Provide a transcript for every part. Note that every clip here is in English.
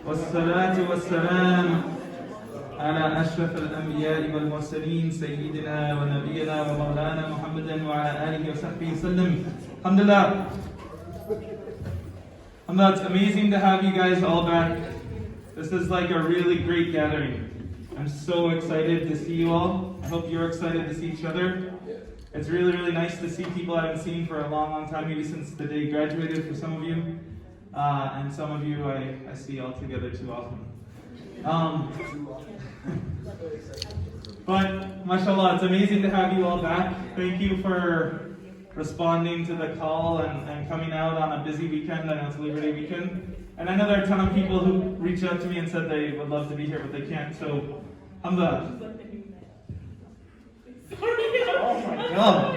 والصلاة والسلام على أشرف الأنبياء والمرسلين سيدنا ونبينا ومولانا محمد وعلى آله وصحبه وسلم. Alhamdulillah. It's amazing to have you guys all back. This is like a really great gathering. I'm so excited to see you all. I hope you're excited to see each other. It's really, really nice to see people I haven't seen for a long, long time, maybe since the day you graduated for some of you. And some of you I see all together too often. But, mashallah, it's amazing to have you all back. Thank you for responding to the call and coming out on a busy weekend. I know it's Labor Day weekend. And I know there are a ton of people who reached out to me and said they would love to be here, but they can't. So, Hamzah. Oh my God.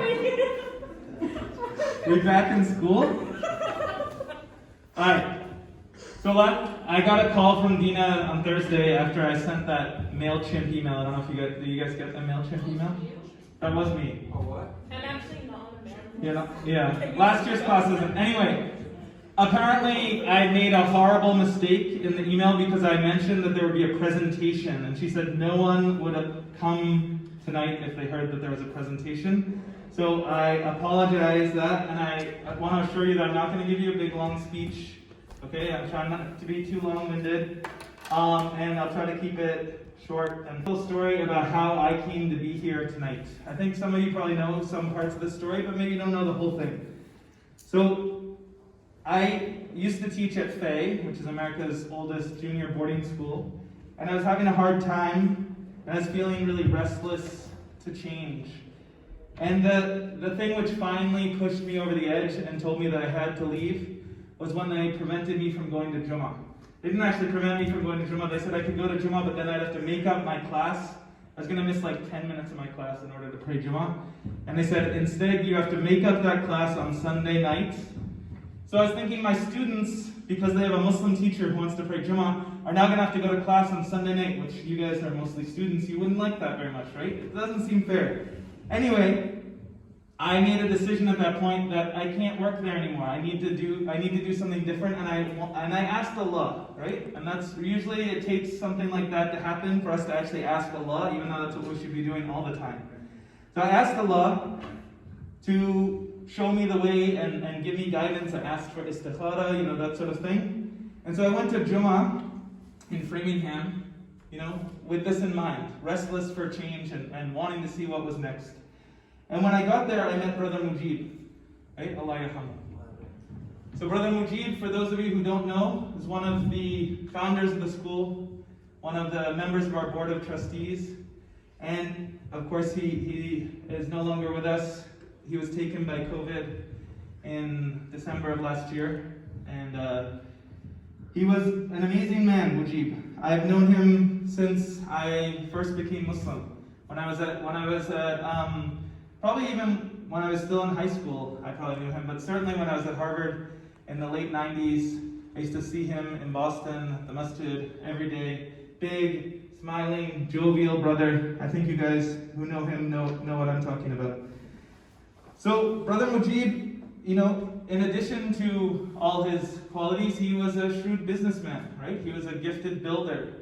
We back in school? Alright. So I got a call from Dina on Thursday after I sent that MailChimp email. I don't know if you guys get a MailChimp email? That was me. Oh, what? I'm actually not on there. Yeah. Last year's class isn't. Anyway, apparently I made a horrible mistake in the email because I mentioned that there would be a presentation, and she said no one would have come tonight if they heard that there was a presentation. So I apologize that, and I want to assure you that I'm not going to give you a big long speech. Okay, I'm trying not to be too long-winded, and I'll try to keep it short and full story about how I came to be here tonight. I think some of you probably know some parts of the story, but maybe you don't know the whole thing. So I used to teach at FAY, which is America's oldest junior boarding school, and I was having a hard time. And I was feeling really restless to change. And the thing which finally pushed me over the edge and told me that I had to leave was when they prevented me from going to Jummah. They didn't actually prevent me from going to Jummah. They said I could go to Jummah, but then I'd have to make up my class. I was going to miss like 10 minutes of my class in order to pray Jummah. And they said, instead, you have to make up that class on Sunday night. So I was thinking my students, because they have a Muslim teacher who wants to pray Jummah, are now going to have to go to class on Sunday night, which you guys are mostly students. You wouldn't like that very much, right? It doesn't seem fair. Anyway, I made a decision at that point that I can't work there anymore. I need to do something different, and I asked Allah, right? And that's usually it takes something like that to happen for us to actually ask Allah, even though that's what we should be doing all the time. So I asked Allah to show me the way and give me guidance. I asked for istikhara, that sort of thing. And so I went to Jummah in Framingham, with this in mind, restless for change and wanting to see what was next. And when I got there, I met Brother Mujib, right? Allah yarhamah. So Brother Mujib, for those of you who don't know, is one of the founders of the school, one of the members of our board of trustees, and of course he is no longer with us. He was taken by COVID in December of last year, and he was an amazing man, Mujib. I've known him since I first became Muslim. Probably even when I was still in high school, I probably knew him, but certainly when I was at Harvard in the late 90s, I used to see him in Boston, at the masjid, every day. Big, smiling, jovial brother. I think you guys who know him know what I'm talking about. So, Brother Mujib, in addition to all his qualities, he was a shrewd businessman, right? He was a gifted builder,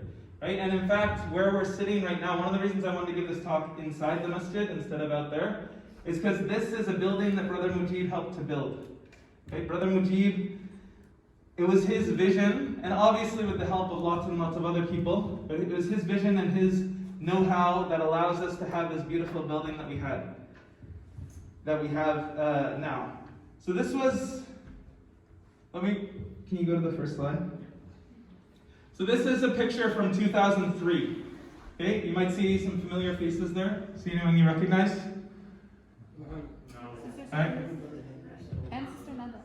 right? And in fact, where we're sitting right now, one of the reasons I wanted to give this talk inside the masjid instead of out there is because this is a building that Brother Mujib helped to build. Okay? Brother Mujib, it was his vision, and obviously with the help of lots and lots of other people, but it was his vision and his know-how that allows us to have this beautiful building that we have now. So this was, can you go to the first slide? So this is a picture from 2003. Okay, you might see some familiar faces there. See anyone you recognize? No. Alright. And Sister Nanda.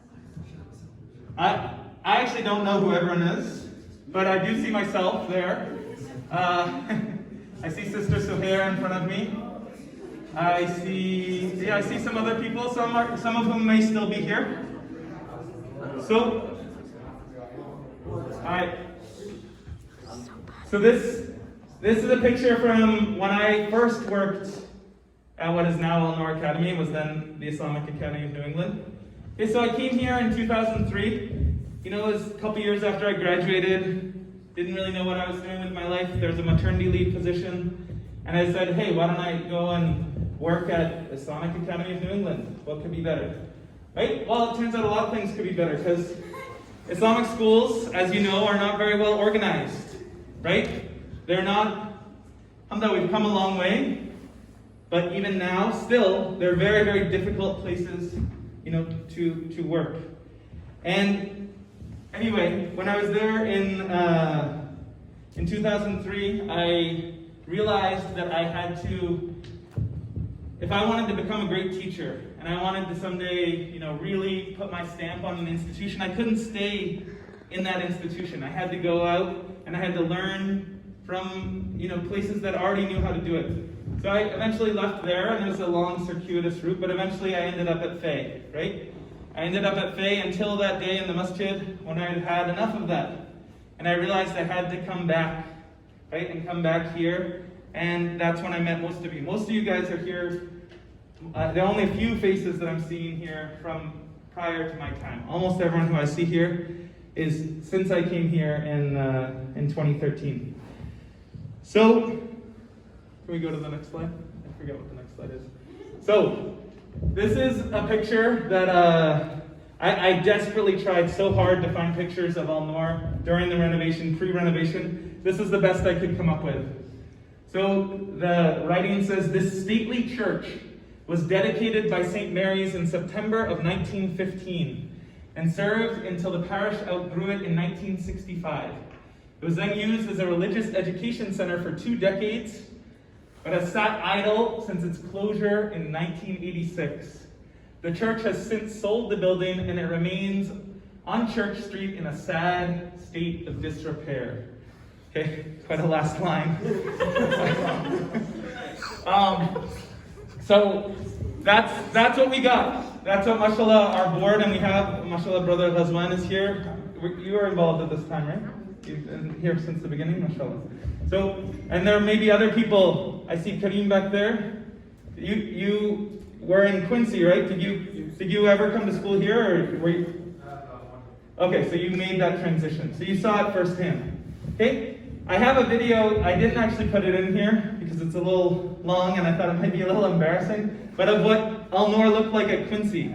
I actually don't know who everyone is, but I do see myself there. I see Sister Suhair in front of me. I see some other people, some of whom may still be here. So, alright. So this is a picture from when I first worked at what is now Al-Noor Academy, was then the Islamic Academy of New England. Okay, so I came here in 2003. It was a couple years after I graduated. didn't really know what I was doing with my life. There's a maternity leave position, and I said, hey, why don't I go and work at Islamic Academy of New England? What could be better? Right? Well, it turns out a lot of things could be better, because Islamic schools, as you know, are not very well organized, right? They're not, Hamzah, we've come a long way, but even now, still, they're very, very difficult places, to work. And anyway, when I was there in 2003, I realized that I had to, if I wanted to become a great teacher, and I wanted to someday, really put my stamp on an institution, I couldn't stay in that institution. I had to go out and I had to learn from, places that already knew how to do it. So I eventually left there, and it was a long, circuitous route, but eventually I ended up at Fay, right? I ended up at Fay until that day in the masjid when I had had enough of that. And I realized I had to come back, right? And come back here, and that's when I met most of you. Most of you guys are here. There are only a few faces that I'm seeing here from prior to my time. Almost everyone who I see here is since I came here in 2013. So, can we go to the next slide? I forget what the next slide is. So, this is a picture that I desperately tried so hard to find pictures of Al-Noor during the renovation, pre-renovation. This is the best I could come up with. So, the writing says, this stately church was dedicated by St. Mary's in September of 1915 and served until the parish outgrew it in 1965. It was then used as a religious education center for 2 decades, but has sat idle since its closure in 1986. The church has since sold the building, and it remains on Church Street in a sad state of disrepair. Okay, quite a last line. So that's what we got. That's what, mashallah, our board, and we have, mashallah, Brother Ghazwan is here. You were involved at this time, right? You've been here since the beginning, mashallah. So, and there may be other people. I see Kareem back there. You were in Quincy, right? Did you ever come to school here, or were you? Okay, so you made that transition. So you saw it firsthand. Okay? I have a video. I didn't actually put it in here because it's a little long and I thought it might be a little embarrassing, but of what Al-Noor looked like at Quincy.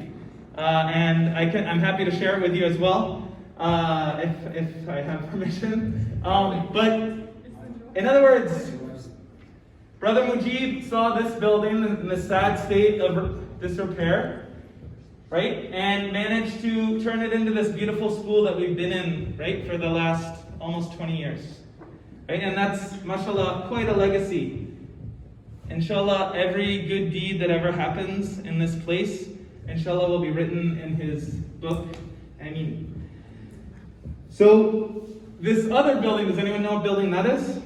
And I'm happy to share it with you as well, if I have permission. But in other words, Brother Mujib saw this building in the sad state of disrepair, right? And managed to turn it into this beautiful school that we've been in, right, for the last almost 20 years. Right? And that's, mashallah, quite a legacy. Inshallah, every good deed that ever happens in this place, inshallah, will be written in his book. Ameen. So, this other building, does anyone know what building that is? Does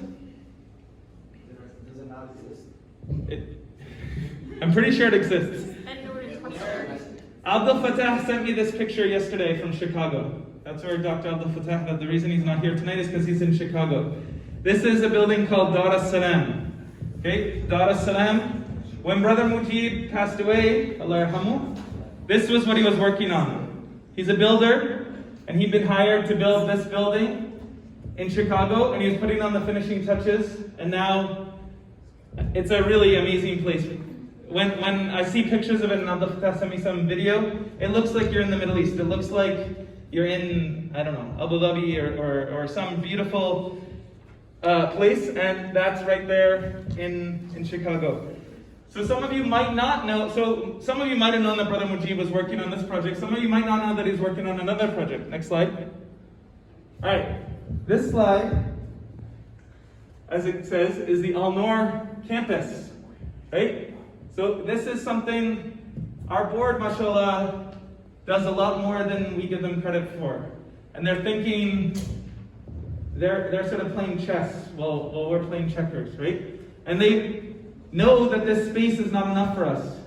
it not exist? I'm pretty sure it exists. Abdul Fattah sent me this picture yesterday from Chicago. That's where Dr. Abdul Fattah, the reason he's not here tonight is because he's in Chicago. This is a building called Dar as-Salam. Okay, Dar as-Salam. When Brother Mujib passed away, Allah yarhamu, this was what he was working on. He's a builder, and he'd been hired to build this building in Chicago, and he was putting on the finishing touches, and now it's a really amazing place. When I see pictures of it, and Abdul Fattah sent me some video, it looks like you're in the Middle East. It looks like you're in, I don't know, Abu Dhabi or some beautiful place, and that's right there in Chicago. So some of you might not know, some of you might have known that Brother Mujib was working on this project. Some of you might not know that he's working on another project. Next slide. Alright, this slide, as it says, is the Al-Noor campus. Right? So this is something our board, mashallah, does a lot more than we give them credit for. And they're thinking, they're sort of playing chess while we're playing checkers, right? And they know that this space is not enough for us.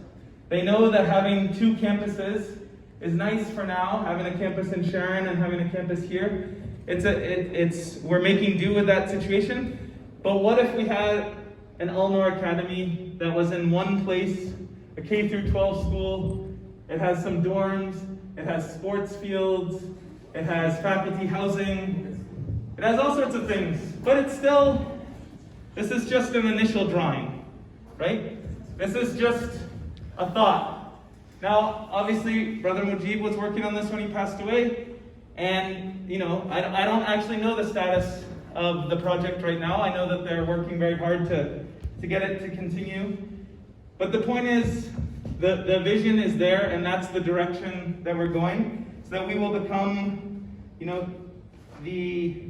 They know that having 2 campuses is nice for now, having a campus in Sharon and having a campus here. We're making do with that situation. But what if we had an Al-Noor Academy that was in one place, a K through 12 school? It has some dorms, it has sports fields, it has faculty housing, it It has all sorts of things, but it's still, this is just an initial drawing, right? This is just a thought. Now, obviously, Brother Mujib was working on this when he passed away, and I don't actually know the status of the project right now. I know that they're working very hard to get it to continue. But the point is, the vision is there, and that's the direction that we're going, so that we will become, the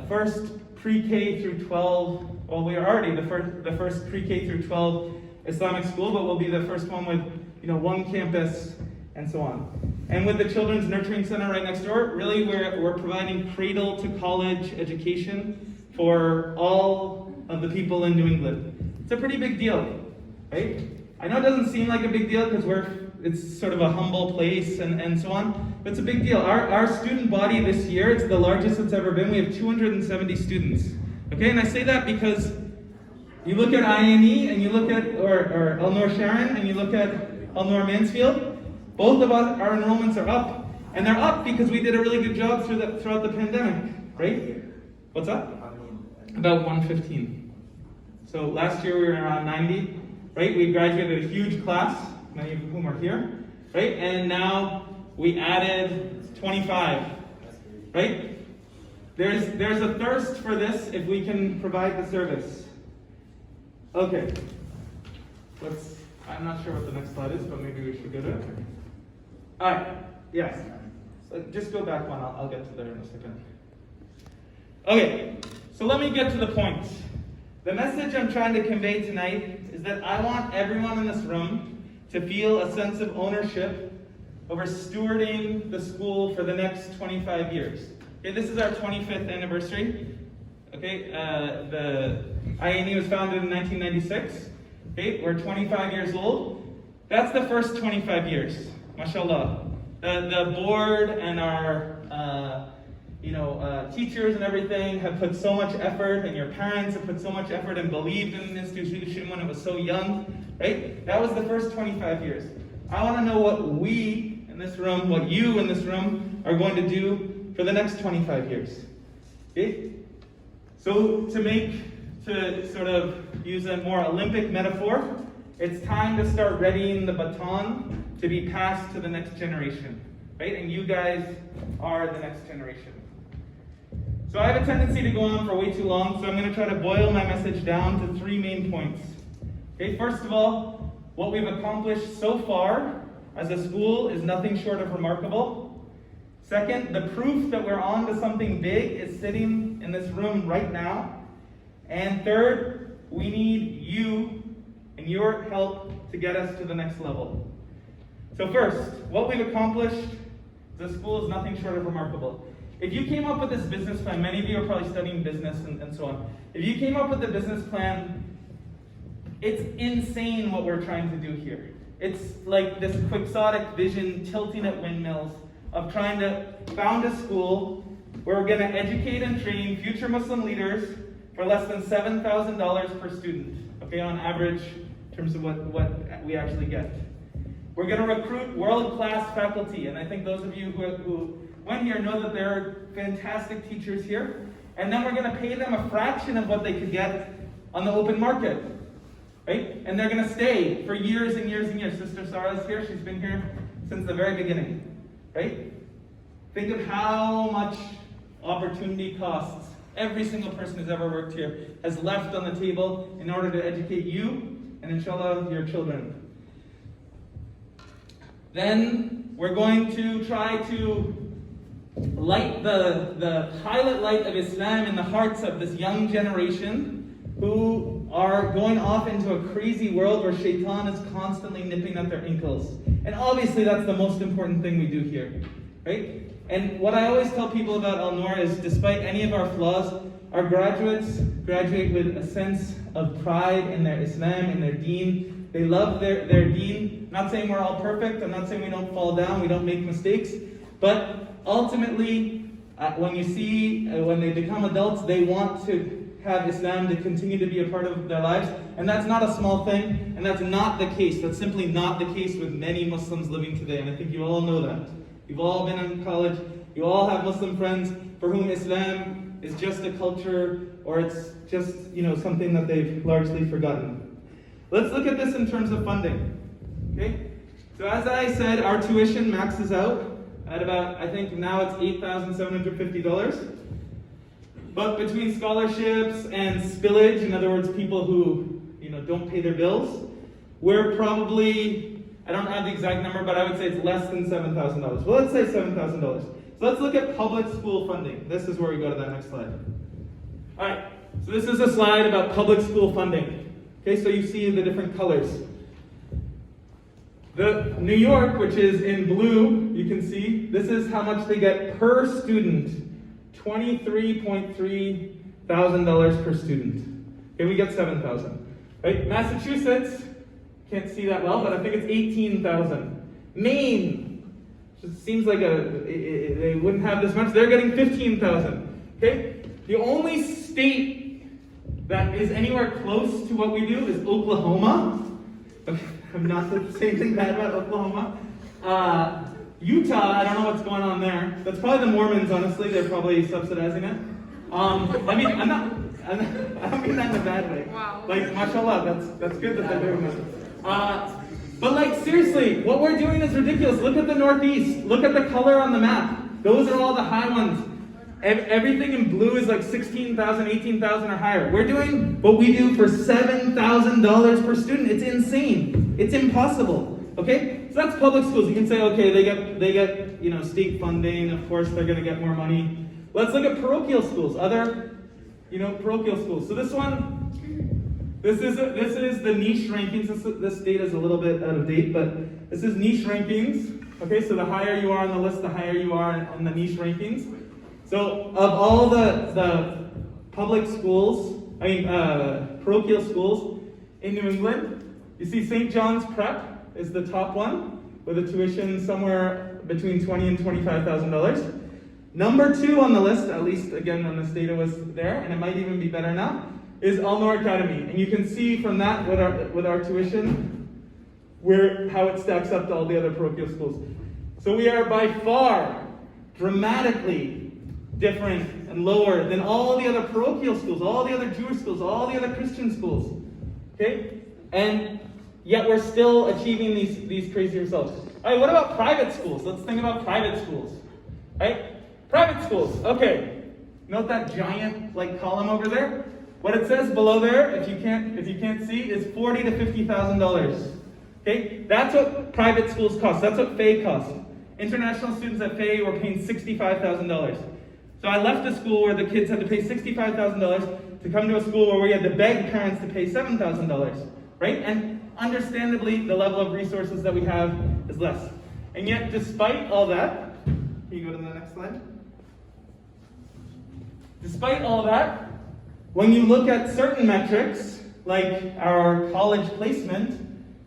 first pre-K through 12, well, we are already the first pre-K through 12 Islamic school, but we'll be the first one with, one campus and so on. And with the Children's Nurturing Center right next door, really we're providing cradle to college education for all of the people in New England. It's a pretty big deal, right? I know it doesn't seem like a big deal because it's sort of a humble place and so on, but it's a big deal. Our student body this year, it's the largest it's ever been. We have 270 students. Okay, and I say that because you look at INE and you look at, or Al-Noor Sharon, and you look at Al-Noor Mansfield, both of our enrollments are up. And they're up because we did a really good job throughout the pandemic, right? What's up? About 115. So last year we were around 90, right? We graduated a huge class, many of whom are here, right? And now we added 25, right? There's a thirst for this if we can provide the service. Okay. I'm not sure what the next slide is, but maybe we should go to it. All right, yes. So just go back one, I'll get to there in a second. Okay, so let me get to the point. The message I'm trying to convey tonight is that I want everyone in this room to feel a sense of ownership over stewarding the school for the next 25 years. Okay, this is our 25th anniversary. Okay, the INE was founded in 1996. Okay, we're 25 years old. That's the first 25 years, mashallah. The board and our teachers and everything have put so much effort, and your parents have put so much effort and believed in the institution when it was so young, right? That was the first 25 years. I want to know what we in this room, what you in this room are going to do for the next 25 years. Okay? So to sort of use a more Olympic metaphor, it's time to start readying the baton to be passed to the next generation, right? And you guys are the next generation. So I have a tendency to go on for way too long, so I'm going to try to boil my message down to 3 main points. Okay, first of all, what we've accomplished so far as a school is nothing short of remarkable. Second, the proof that we're on to something big is sitting in this room right now. And third, we need you and your help to get us to the next level. So first, what we've accomplished as a school is nothing short of remarkable. If you came up with this business plan, many of you are probably studying business and so on. If you came up with the business plan, it's insane what we're trying to do here. It's like this quixotic vision tilting at windmills of trying to found a school where we're going to educate and train future Muslim leaders for less than $7,000 per student, okay, on average in terms of what we actually get. We're going to recruit world-class faculty, and I think those of you who went here know that there are fantastic teachers here, and then we're going to pay them a fraction of what they could get on the open market, right? And they're going to stay for years and years and years. Sister Sarah's here, she's been here since the very beginning, right? Think of how much opportunity costs every single person who's ever worked here has left on the table in order to educate you and inshallah your children. Then we're going to try to light the pilot light of Islam in the hearts of this young generation who are going off into a crazy world where shaitan is constantly nipping at their ankles. And obviously that's the most important thing we do here, right? And what I always tell people about Al-Noor is, despite any of our flaws, our graduates graduate with a sense of pride in their Islam, in their deen. They love their deen. I'm not saying we're all perfect. I'm not saying we don't fall down, we don't make mistakes. But ultimately, when they become adults, they want to have Islam to continue to be a part of their lives. And that's not a small thing, and that's not the case. That's simply not the case with many Muslims living today, and I think you all know that. You've all been in college. You all have Muslim friends for whom Islam is just a culture, or it's just, something that they've largely forgotten. Let's look at this in terms of funding. Okay? So as I said, our tuition maxes out at about, I think now it's $8,750. But between scholarships and spillage, in other words, people who don't pay their bills, we're probably, I don't have the exact number, but I would say it's less than $7,000. Well, let's say $7,000. So let's look at public school funding. This is where we go to that next slide. All right, so this is a slide about public school funding. Okay, so you see the different colors. The New York, which is in blue, you can see, this is how much they get per student. $23.3 thousand per student. Okay, we get 7,000. Right? Massachusetts, can't see that well, but I think it's 18,000. Maine, just seems like they wouldn't have this much. They're getting 15,000. Okay, the only state that is anywhere close to what we do is Oklahoma. I'm not saying anything bad about Oklahoma. Utah, I don't know what's going on there. That's probably the Mormons, honestly. They're probably subsidizing it. I don't mean that in a bad way. Wow. Like, mashallah, that's good that they're doing that. But seriously, what we're doing is ridiculous. Look at the Northeast. Look at the color on the map. Those are all the high ones. Everything in blue is like 16,000, 18,000 or higher. We're doing what we do for $7,000 per student. It's insane. It's impossible. Okay, so that's public schools. You can say, okay, they get state funding. Of course, they're going to get more money. Let's look at parochial schools. Other parochial schools. So this one, this is the niche rankings. This data is a little bit out of date, but this is niche rankings. Okay, so the higher you are on the list, the higher you are on the niche rankings. So of all the public schools, parochial schools in New England, you see St. John's Prep is the top one, with a tuition somewhere between $20,000 and $25,000. Number 2 on the list, at least again when this data was there, and it might even be better now, is Al-Noor Academy. And you can see from that with our tuition how it stacks up to all the other parochial schools. So we are by far dramatically different and lower than all the other parochial schools, all the other Jewish schools, all the other Christian schools. Okay? And yet we're still achieving these crazy results. All right, what about private schools? Let's think about private schools. Right? Private schools. Okay. Note that giant column over there? What it says below there, if you can't see, is $40,000 to $50,000. Okay? That's what private schools cost. That's what FAE cost. International students at FAE were paying $65,000. So I left a school where the kids had to pay $65,000 to come to a school where we had to beg parents to pay $7,000. Right? And understandably, the level of resources that we have is less. And yet, despite all that, can you go to the next slide? Despite all that, when you look at certain metrics, like our college placement,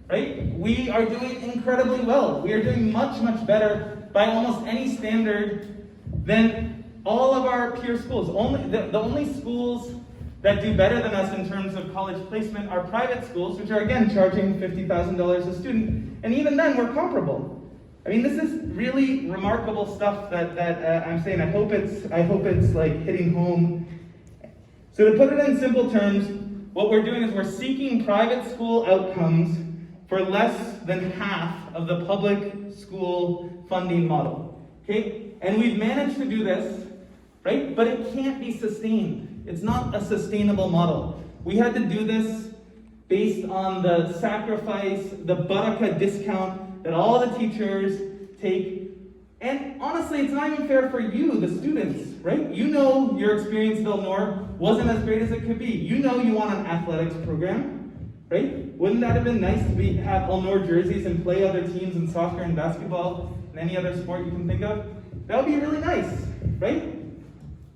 right, we are doing incredibly well. We are doing much, much better by almost any standard than all of our peer schools. The only schools that do better than us in terms of college placement are private schools, which are again charging $50,000 a student. And even then, we're comparable. I mean, this is really remarkable stuff that I'm saying. I hope it's hitting home. So to put it in simple terms, what we're doing is we're seeking private school outcomes for less than half of the public school funding model. Okay? And we've managed to do this, right? But it can't be sustained. It's not a sustainable model. We had to do this based on the sacrifice, the barakah discount that all the teachers take. And honestly, it's not even fair for you, the students, right? You know your experience at Al-Noor wasn't as great as it could be. You know you want an athletics program, right? Wouldn't that have been nice to have Al-Noor jerseys and play other teams in soccer and basketball and any other sport you can think of? That would be really nice, right?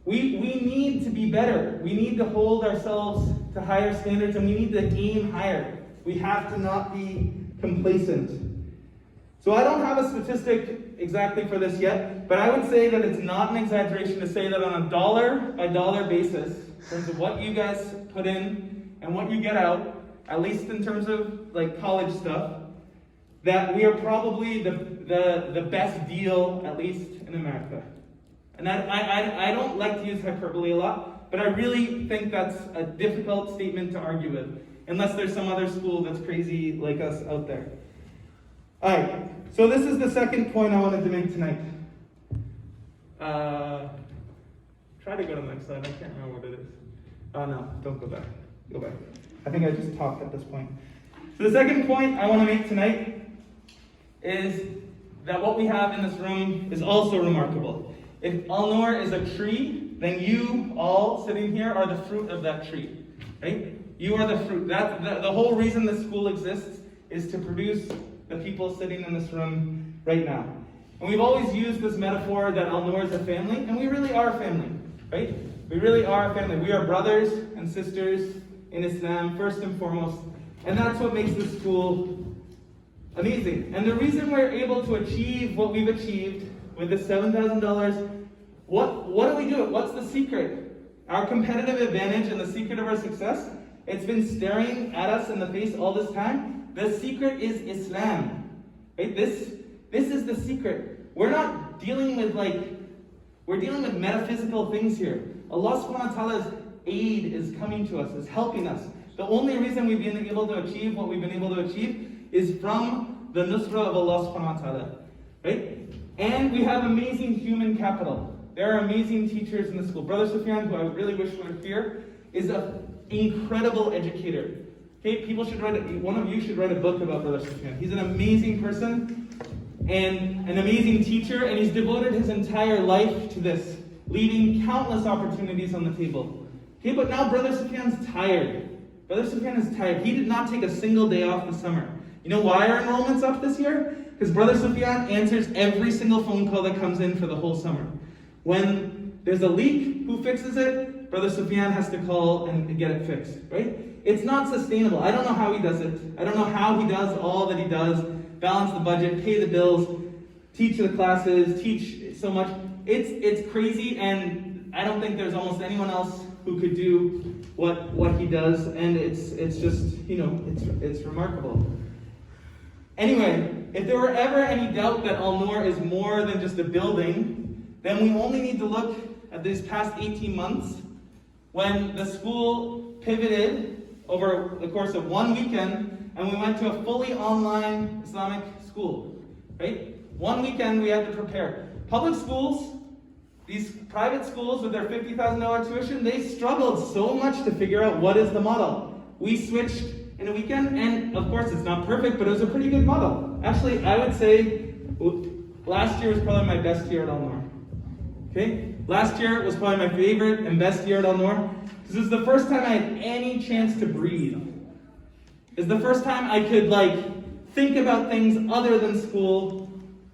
We need to be better. We need to hold ourselves to higher standards, and we need to aim higher. We have to not be complacent. So I don't have a statistic exactly for this yet, but I would say that it's not an exaggeration to say that on a dollar-by-dollar basis, in terms of what you guys put in and what you get out, at least in terms of college stuff, that we are probably the best deal, at least in America. And I don't like to use hyperbole a lot, but I really think that's a difficult statement to argue with, unless there's some other school that's crazy like us out there. Alright, so this is the second point I wanted to make tonight. Try to go to the next slide, I can't remember what it is. Oh no, don't go back. Go back. I think I just talked at this point. So the second point I want to make tonight is that what we have in this room is also remarkable. If Al-Noor is a tree, then you all sitting here are the fruit of that tree, right? You are the fruit. The whole reason this school exists is to produce the people sitting in this room right now. And we've always used this metaphor that Al-Noor is a family, and we really are a family, right? We really are a family. We are brothers and sisters in Islam, first and foremost. And that's what makes this school amazing. And the reason we're able to achieve what we've achieved with this $7,000, what do we do? What's the secret? Our competitive advantage and the secret of our success, it's been staring at us in the face all this time. The secret is Islam. Right? This is the secret. We're not dealing with we're dealing with metaphysical things here. Allah subhanahu wa ta'ala's aid is coming to us, is helping us. The only reason we've been able to achieve what we've been able to achieve is from the nusra of Allah subhanahu wa ta'ala. Right? And we have amazing human capital. There are amazing teachers in the school. Brother Sufyan, who I really wish were here, is an incredible educator. Okay, people should one of you should write a book about Brother Sufyan. He's an amazing person and an amazing teacher, and he's devoted his entire life to this, leaving countless opportunities on the table. Okay, but now Brother Sufyan's tired. Brother Sufyan is tired. He did not take a single day off the summer. You know why our enrollment's up this year? Because Brother Sufyan answers every single phone call that comes in for the whole summer. When there's a leak, who fixes it? Brother Sufyan has to call and get it fixed, right? It's not sustainable. I don't know how he does it. I don't know how he does all that he does. Balance the budget, pay the bills, teach the classes, teach so much. It's crazy, and I don't think there's almost anyone else who could do what he does, and it's just, it's remarkable. Anyway, if there were ever any doubt that Al-Noor is more than just a building, then we only need to look at these past 18 months when the school pivoted over the course of one weekend and we went to a fully online Islamic school, right? One weekend we had to prepare. Public schools, these private schools with their $50,000 tuition, they struggled so much to figure out what is the model. We switched in a weekend, and of course it's not perfect, but it was a pretty good model. Actually, I would say last year was probably my best year at Al-Noor. Okay? Last year was probably my favorite and best year at Al-Noor, because it was the first time I had any chance to breathe. It's the first time I could think about things other than school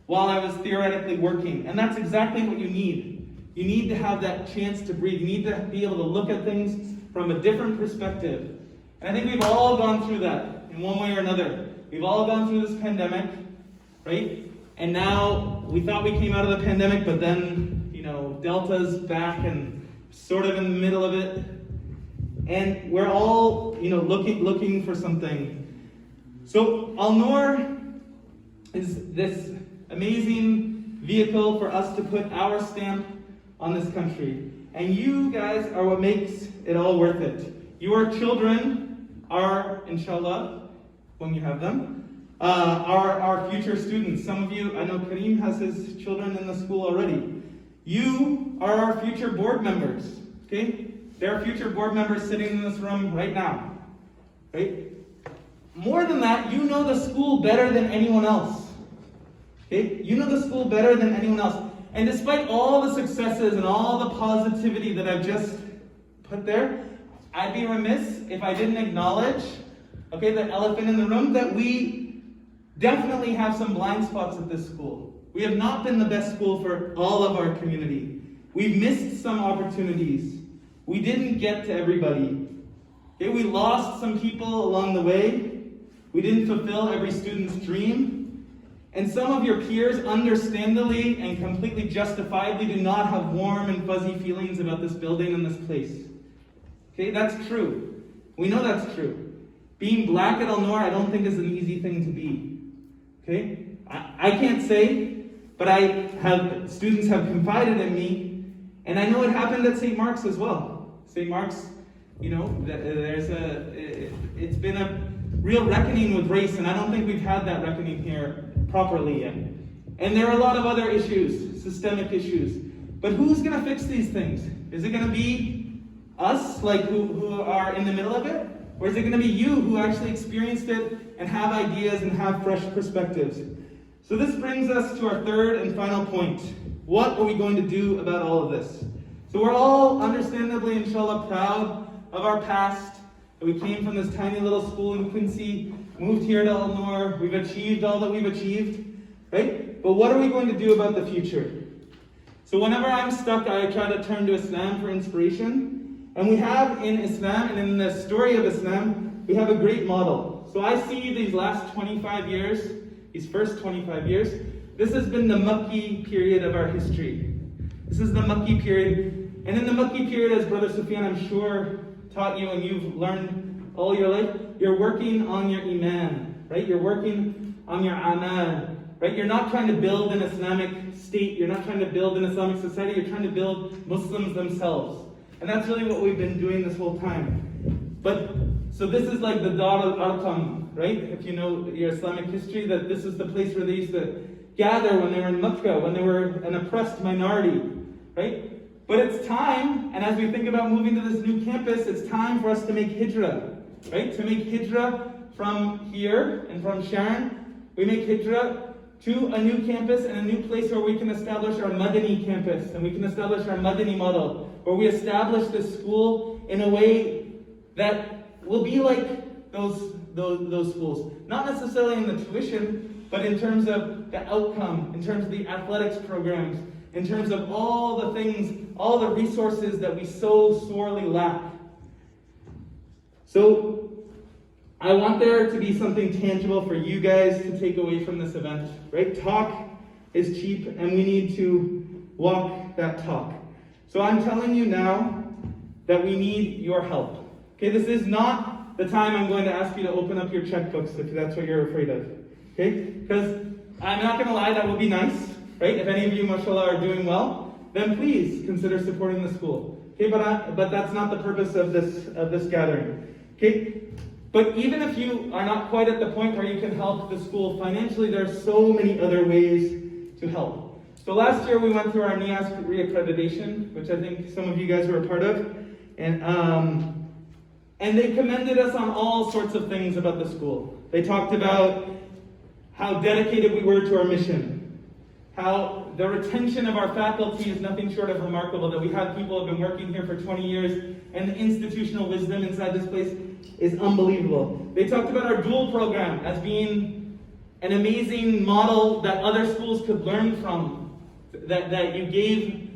while I was theoretically working. And that's exactly what you need. You need to have that chance to breathe. You need to be able to look at things from a different perspective. And I think we've all gone through that in one way or another. We've all gone through this pandemic, right? And now we thought we came out of the pandemic, but then, Delta's back and sort of in the middle of it. And we're all, looking for something. So Al-Noor is this amazing vehicle for us to put our stamp on this country. And you guys are what makes it all worth it. Your children are, inshallah, when you have them, our future students. Some of you, I know Kareem has his children in the school already. You are our future board members, okay? There are future board members sitting in this room right now, right? More than that, you know the school better than anyone else, okay? You know the school better than anyone else. And despite all the successes and all the positivity that I've just put there, I'd be remiss if I didn't acknowledge, okay, the elephant in the room, that we definitely have some blind spots at this school. We have not been the best school for all of our community. We've missed some opportunities. We didn't get to everybody. Okay, we lost some people along the way. We didn't fulfill every student's dream. And some of your peers, understandably and completely justifiably, do not have warm and fuzzy feelings about this building and this place. Okay, that's true. We know that's true. Being black at Al-Noor, I don't think is an easy thing to be. Okay? I can't say, but students have confided in me, and I know it happened at St. Mark's as well. St. Mark's, it's been a real reckoning with race, and I don't think we've had that reckoning here properly yet. And there are a lot of other issues, systemic issues. But who's going to fix these things? Is it going to be us, like who are in the middle of it? Or is it going to be you who actually experienced it and have ideas and have fresh perspectives? So this brings us to our third and final point. What are we going to do about all of this? So we're all understandably, inshallah, proud of our past. We came from this tiny little school in Quincy, moved here to Al-Noor, we've achieved all that we've achieved, right? But what are we going to do about the future? So whenever I'm stuck, I try to turn to Islam for inspiration. And we have in Islam, and in the story of Islam, we have a great model. So I see these last 25 years, these first 25 years, this has been the Makki period of our history. This is the Makki period. And in the Makki period, as Brother Sufyan, I'm sure, taught you and you've learned all your life, you're working on your iman, right? You're working on your amal, right? You're not trying to build an Islamic state. You're not trying to build an Islamic society. You're trying to build Muslims themselves. And that's really what we've been doing this whole time. So this is like the Dar al-Arqam, right? If you know your Islamic history, that this is the place where they used to gather when they were in Makkah, when they were an oppressed minority, right? But it's time, and as we think about moving to this new campus, it's time for us to make hijrah, right? To make hijrah from here and from Sharon. We make hijrah to a new campus and a new place where we can establish our Madani campus and we can establish our Madani model, where we establish this school in a way that will be like those schools. Not necessarily in the tuition, but in terms of the outcome, in terms of the athletics programs, in terms of all the things, all the resources that we so sorely lack. So I want there to be something tangible for you guys to take away from this event, right? Talk is cheap, and we need to walk that talk. So I'm telling you now that we need your help. Okay, this is not the time I'm going to ask you to open up your checkbooks if that's what you're afraid of. Okay? Because I'm not going to lie, that would be nice, right? If any of you, mashallah, are doing well, then please consider supporting the school. Okay, but that's not the purpose of this gathering. Okay? But even if you are not quite at the point where you can help the school financially, there are so many other ways to help. So last year we went through our NIAS reaccreditation, which I think some of you guys were a part of, and they commended us on all sorts of things about the school. They talked about how dedicated we were to our mission, how the retention of our faculty is nothing short of remarkable, that we have people who have been working here for 20 years, and the institutional wisdom inside this place is unbelievable. They talked about our dual program as being an amazing model that other schools could learn from, that you gave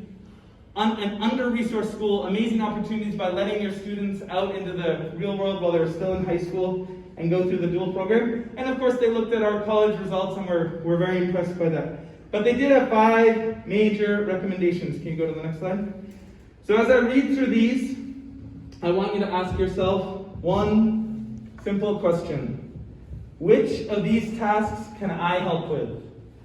an under-resourced school amazing opportunities by letting your students out into the real world while they're still in high school and go through the dual program. And of course they looked at our college results and were very impressed by that. But they did have 5 major recommendations. Can you go to the next slide? So as I read through these, I want you to ask yourself one simple question. Which of these tasks can I help with?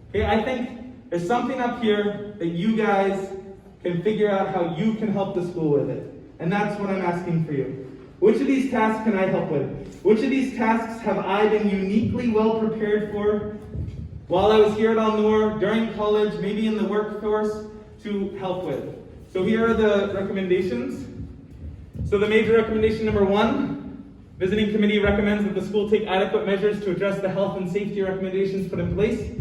Okay, I think there's something up here that you guys can figure out how you can help the school with it. And that's what I'm asking for you. Which of these tasks can I help with? Which of these tasks have I been uniquely well prepared for while I was here at Al-Noor, during college, maybe in the workforce, to help with? So here are the recommendations. So the major recommendation number 1, visiting committee recommends that the school take adequate measures to address the health and safety recommendations put in place.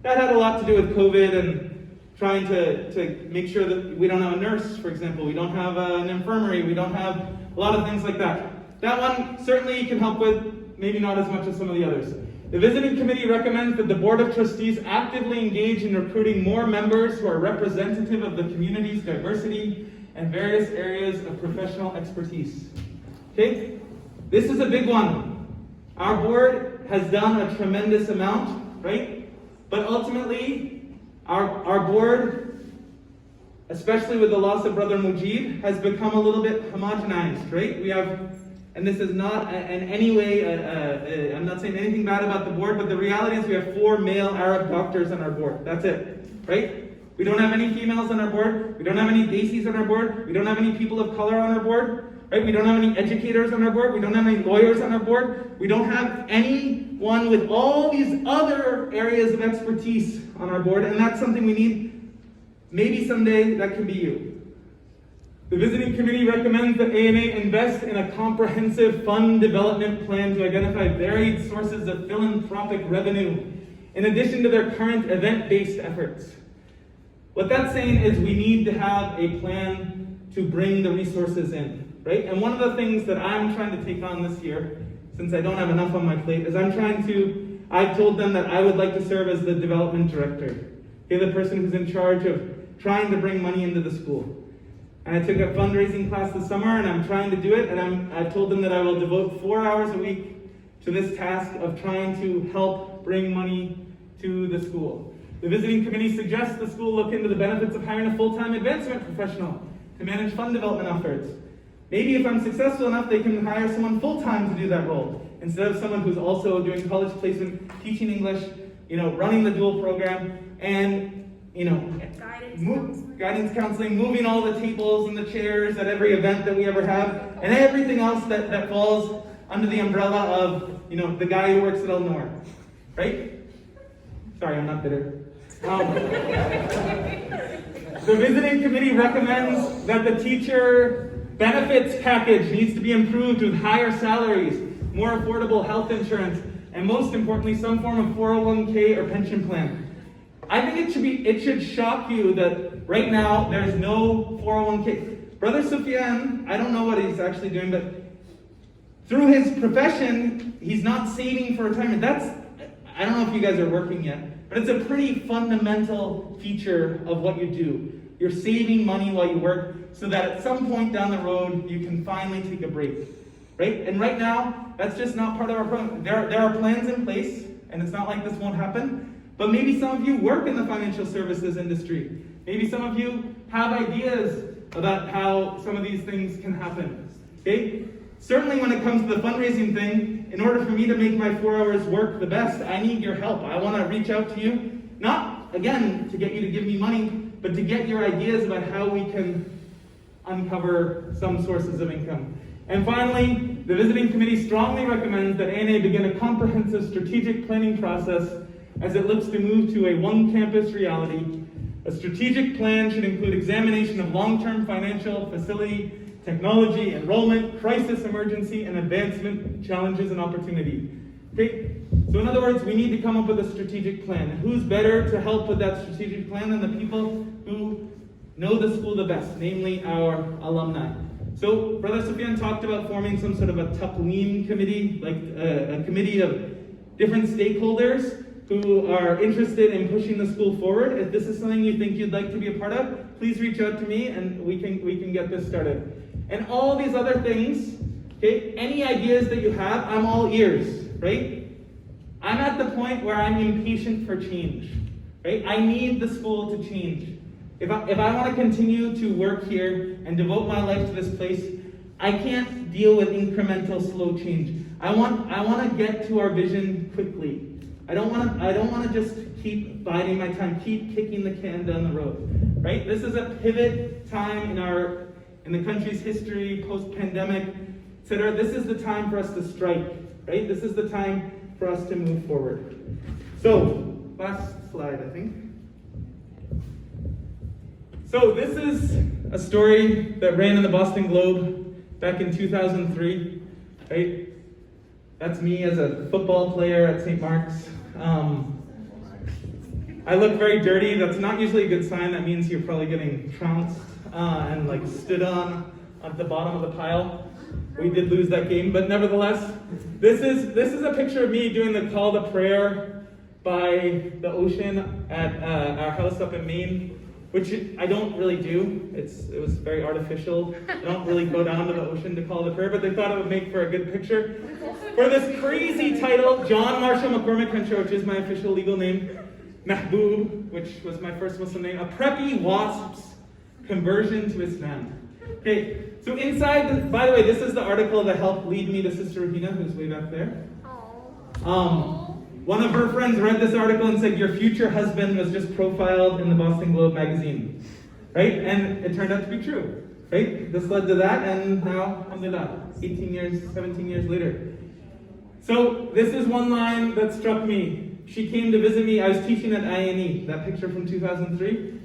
That had a lot to do with COVID and trying to make sure that we don't have a nurse, for example. We don't have an infirmary. We don't have a lot of things like that. That one certainly you can help with, maybe not as much as some of the others. The visiting committee recommends that the Board of Trustees actively engage in recruiting more members who are representative of the community's diversity and various areas of professional expertise. Okay? This is a big one. Our board has done a tremendous amount, right? But ultimately, our board, especially with the loss of Brother Mujib, has become a little bit homogenized, right? We have And this is not in any way, I'm not saying anything bad about the board, but the reality is we have 4 male Arab doctors on our board. That's it, right? We don't have any females on our board. We don't have any Daisies on our board. We don't have any people of color on our board, right? We don't have any educators on our board. We don't have any lawyers on our board. We don't have anyone with all these other areas of expertise on our board, and that's something we need. Maybe someday that can be you. The visiting committee recommends that ANA invest in a comprehensive fund development plan to identify varied sources of philanthropic revenue, in addition to their current event-based efforts. What that's saying is we need to have a plan to bring the resources in, right? And one of the things that I'm trying to take on this year, since I don't have enough on my plate, is I've told them that I would like to serve as the development director. Okay, the person who's in charge of trying to bring money into the school. And I took a fundraising class this summer, and I'm trying to do it, and I've told them that I will devote 4 hours a week to this task of trying to help bring money to the school. The visiting committee suggests the school look into the benefits of hiring a full-time advancement professional to manage fund development efforts. Maybe if I'm successful enough, they can hire someone full-time to do that role, instead of someone who's also doing college placement, teaching English, running the dual program, and guidance counseling, moving all the tables and the chairs at every event that we ever have, and everything else that falls under the umbrella of, the guy who works at Al-Noor, right? Sorry, I'm not bitter. The visiting committee recommends that the teacher benefits package needs to be improved with higher salaries, more affordable health insurance, and most importantly, some form of 401k or pension plan. I think it should shock you that right now there's no 401k. Brother Sufyan, I don't know what he's actually doing, but through his profession, he's not saving for retirement. I don't know if you guys are working yet, but it's a pretty fundamental feature of what you do. You're saving money while you work so that at some point down the road, you can finally take a break, right? And right now, that's just not part of our program. There are plans in place, and it's not like this won't happen. But maybe some of you work in the financial services industry. Maybe some of you have ideas about how some of these things can happen. Okay? Certainly when it comes to the fundraising thing, in order for me to make my 4 hours work the best, I need your help. I want to reach out to you, not, again, to get you to give me money, but to get your ideas about how we can uncover some sources of income. And finally, the visiting committee strongly recommends that ANA begin a comprehensive strategic planning process as it looks to move to a one-campus reality. A strategic plan should include examination of long-term financial, facility, technology, enrollment, crisis, emergency, and advancement challenges and opportunity. Okay? So in other words, we need to come up with a strategic plan. And who's better to help with that strategic plan than the people who know the school the best, namely our alumni. So Brother Sufyan talked about forming some sort of a taqweem committee, like a committee of different stakeholders who are interested in pushing the school forward. If this is something you think you'd like to be a part of, please reach out to me and we can get this started. And all these other things, okay, any ideas that you have, I'm all ears, right? I'm at the point where I'm impatient for change, right? I need the school to change. If I want to continue to work here and devote my life to this place, I can't deal with incremental slow change. I want to get to our vision quickly. I don't want to just keep biding my time, keep kicking the can down the road, right? This is a pivot time in the country's history, post-pandemic, etc. This is the time for us to strike, right? This is the time for us to move forward. So, last slide, I think. So this is a story that ran in the Boston Globe back in 2003, right? That's me as a football player at St. Mark's. I look very dirty. That's not usually a good sign. That means you're probably getting trounced and like stood on at the bottom of the pile. We did lose that game, but nevertheless, this is a picture of me doing the call to prayer by the ocean at our house up in Maine, which I don't really do. It was very artificial. I don't really go down to the ocean to call the prayer, but they thought it would make for a good picture. For this crazy title, John Marshall McCormick Henshaw, which is my official legal name, Mahbub, which was my first Muslim name, a preppy wasp's conversion to Islam. Okay, so inside, by the way, this is the article that helped lead me to Sister Rahina, who's way back there. One of her friends read this article and said, your future husband was just profiled in the Boston Globe magazine. Right? And it turned out to be true. Right? This led to that, and now, alhamdulillah, 18 years, 17 years later. So, this is one line that struck me. She came to visit me. I was teaching at INE, that picture from 2003.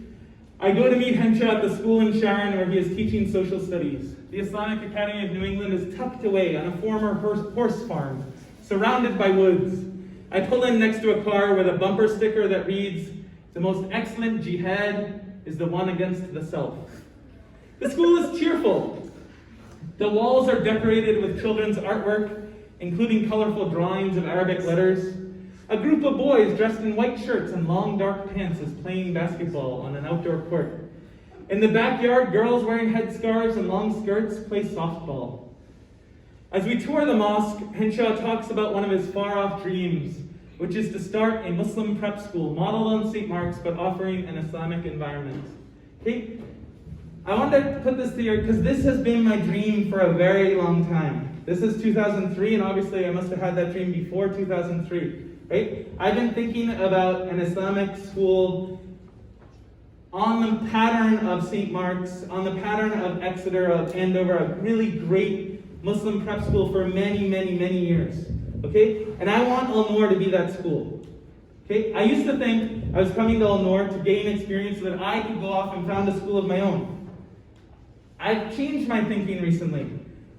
I go to meet Henshaw at the school in Sharon where he is teaching social studies. The Islamic Academy of New England is tucked away on a former horse farm, surrounded by woods. I pull in next to a car with a bumper sticker that reads, the most excellent jihad is the one against the self. The school is cheerful. The walls are decorated with children's artwork, including colorful drawings of Arabic letters. A group of boys dressed in white shirts and long dark pants is playing basketball on an outdoor court. In the backyard, girls wearing headscarves and long skirts play softball. As we tour the mosque, Henshaw talks about one of his far-off dreams, which is to start a Muslim prep school modeled on St. Mark's but offering an Islamic environment. Okay? I wanted to put this here because this has been my dream for a very long time. This is 2003, and obviously I must have had that dream before 2003. Right? I've been thinking about an Islamic school on the pattern of St. Mark's, on the pattern of Exeter, of Andover, a really great Muslim prep school for many, many, many years. Okay? And I want Al-Noor to be that school. Okay? I used to think I was coming to Al-Noor to gain experience so that I could go off and found a school of my own. I've changed my thinking recently.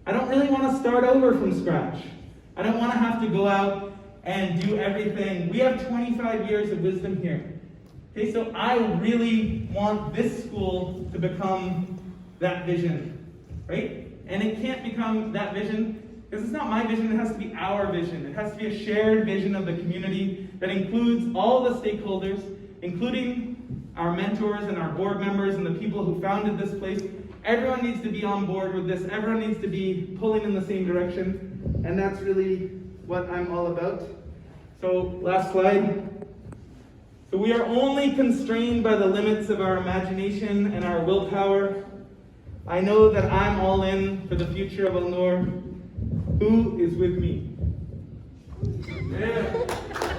I don't really want to start over from scratch. I don't want to have to go out and do everything. We have 25 years of wisdom here. Okay, so I really want this school to become that vision, right? And it can't become that vision because it's not my vision, it has to be our vision. It has to be a shared vision of the community that includes all the stakeholders, including our mentors and our board members and the people who founded this place. Everyone needs to be on board with this. Everyone needs to be pulling in the same direction. And that's really what I'm all about. So, last slide. So we are only constrained by the limits of our imagination and our willpower. I know that I'm all in for the future of Al-Noor. Who is with me? Yeah.